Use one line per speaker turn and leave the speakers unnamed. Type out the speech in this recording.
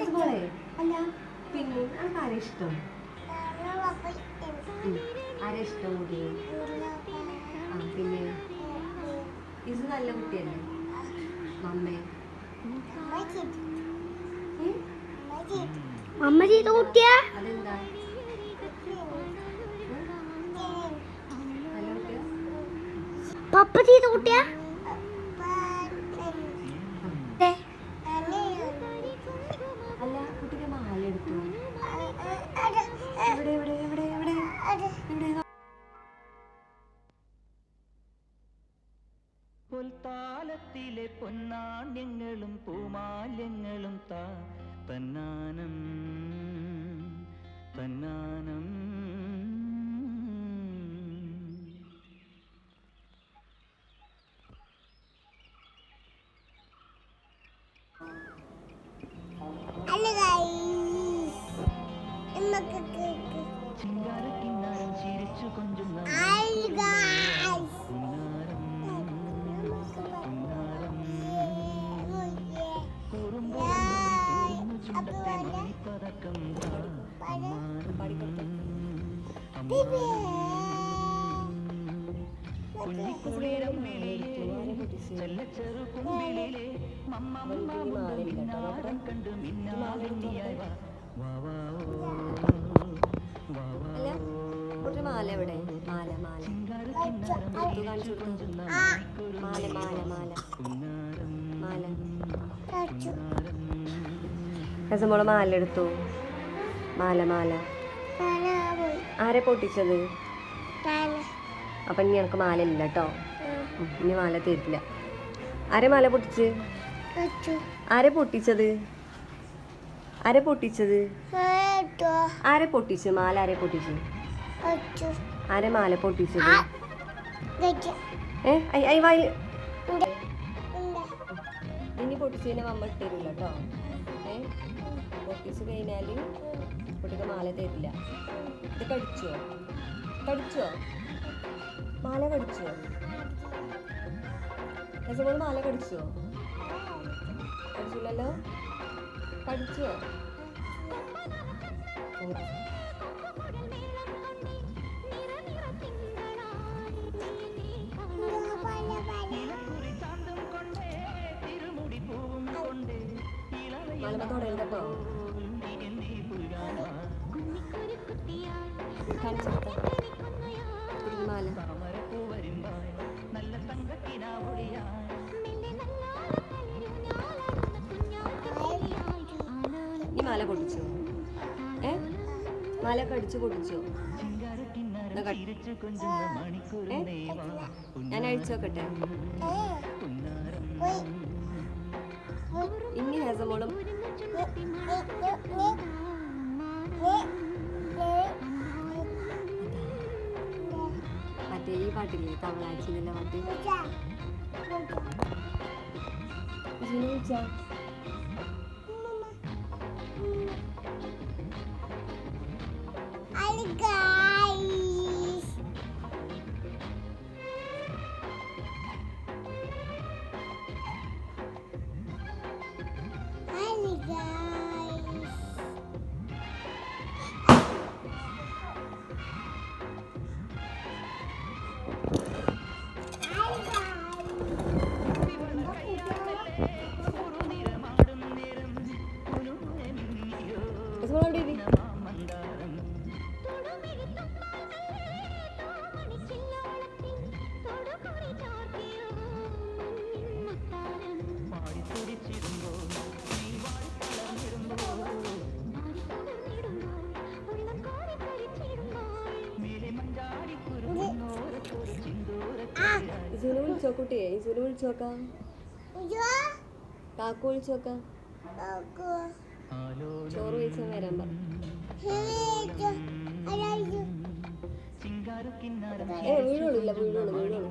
അല്ല പിന്നെ നമുക്ക് ആരെ ഇഷ്ടം? ആരെ ഇഷ്ടം കുട്ടിയെ? ആ പിന്നെ ഇത് നല്ല കുട്ടിയല്ലേ? മമ്മേ
അമ്മ ചെയ്ത കുട്ടിയാ?
അതെന്താ നല്ല കുട്ടിയാ?
പപ്പ ചെയ്ത കുട്ടിയാ?
അല്ല കുട്ടിക്ക് മാല എടുത്തു. എവിടെ എവിടെ എവിടെ എവിടെ എവിടെ?
പൊൽത്താലത്തിലെ പൊന്നാണ്യങ്ങളും പൂമാല്യങ്ങളും തന്നാനം തന്നാനം. ചിങ്കാരക്കിന്നാരം ചിരിച്ചു കൊഞ്ചുന്ന ചെറുകുമ്പിളിലെ മമ്മ കണ്ടു മിന്നാമിന്നിയായി
മാല എവിടെ? മാല മാല മാല മാല മാല മാല മോള് മാല എടുത്തു. മാല മാല ആരെ പൊട്ടിച്ചത്? അപ്പൊ ഇനി എനിക്ക് മാല ഇല്ല കേട്ടോ. ഇനി മാല തരില്ല. ആരെ മാല പൊട്ടിച്ച്? ആരെ പൊട്ടിച്ചത്? ആരെ പൊട്ടിച്ചത്? ആരെ പൊട്ടിച്ച്? മാല ആരെ പൊട്ടിച്ച്? ആരെ മാല പൊട്ടിച്ചത്? ഇനി പൊട്ടിച്ചതിനെ മമ്മ ഇട്ടരില്ല കേട്ടോ. പൊട്ടിച്ച് കഴിഞ്ഞാല് കുട്ടിക്ക് മാല തരില്ല. ഇത് കടിച്ചോ? കടിച്ചോ? മാല കടിച്ചോ? രസമോള് മാല കടിച്ചോ? കടിച്ചില്ലല്ലോ. കടിച്ചോ? മാലമ തുടങ്ങട്ടോ. മാല ഈ മാല പൊട്ടിച്ചോ? മാല കടിച്ചു പൊട്ടിച്ചോ? ഞാൻ അഴിച്ചോക്കട്ടെ. ഇനി ഹസമോളും മറ്റേ ഈ പാട്ടില്ലേ തവളാച്ചില്ല പാട്ട് വിളിച്ചാ ഇസുവിനെ വിളിച്ചോ കുട്ടിയെ? ഇസുവിനെ വിളിച്ചു നോക്കാം. കാക്കു വിളിച്ചു നോക്കാം. ചോറ് കഴിച്ചാൽ വരാൻ പറ. വീഴുള്ളൂ. വീഴുള്ളൂ.